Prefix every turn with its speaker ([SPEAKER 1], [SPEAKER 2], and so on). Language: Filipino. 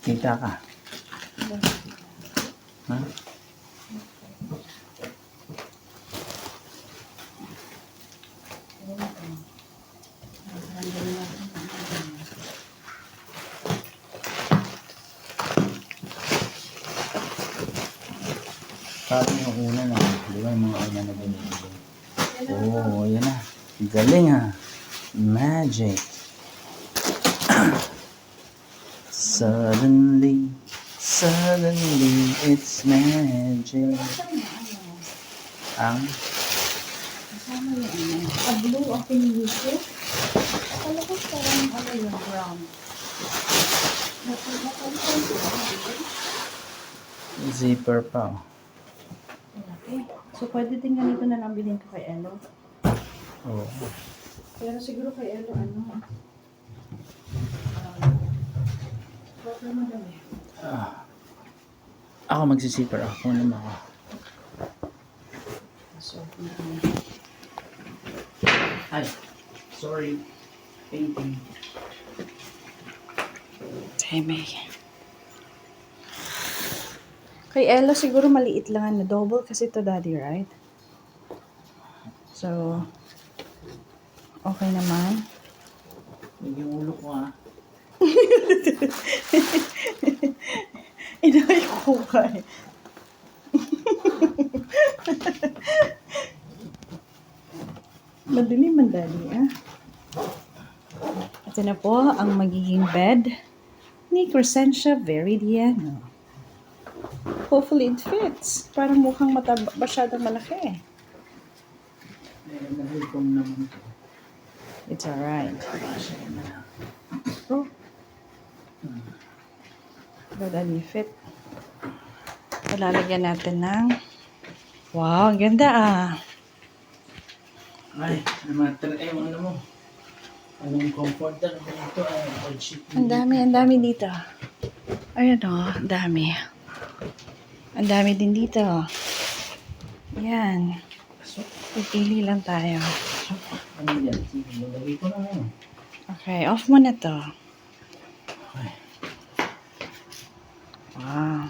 [SPEAKER 1] Kita ka. Ha? Parang yung una na. Di ba yung mga una na binibigay? Oo, yan na. Galing ha. Magic. Suddenly, it's magic. Ang
[SPEAKER 2] Kasama yung ano. Blue ang pinili ko. Akala ko parang ano yung brown.
[SPEAKER 1] zipper pa. Oh.
[SPEAKER 2] Okay. So, pwede din ganito na lang bilhin ko kay Elo.
[SPEAKER 1] Oo.
[SPEAKER 2] Pero siguro kay Elo, ano, okay mo dami.
[SPEAKER 1] Ako magsisipper ako. Kunin mo ako.
[SPEAKER 2] So,
[SPEAKER 1] Ay, sorry. Painting.
[SPEAKER 2] May. Kay Ella siguro maliit lang na double kasi to daddy, right? So, okay naman.
[SPEAKER 1] Yung ulo ko ha.
[SPEAKER 2] Inay ko ka eh. Madali man daddy, ah. Ito na po ang magiging bed ni Crescentia Veridiano. Hopefully it fits. Parang mukhang masyadong malaki.
[SPEAKER 1] Nahulkom naman ito.
[SPEAKER 2] It's alright. Oh. Dadali fit. Palalagyan natin ng... Wow, ang ganda ah.
[SPEAKER 1] Ay, ano mo? Anong comforter na ito?
[SPEAKER 2] Ang dami dito. Ayan o, ang dami. Ang dami din dito. Yan. Pipili lang tayo.
[SPEAKER 1] Ano yan? Sige, lalagay ko na ngayon.
[SPEAKER 2] Okay, off mo na to.
[SPEAKER 1] Okay.
[SPEAKER 2] Wow.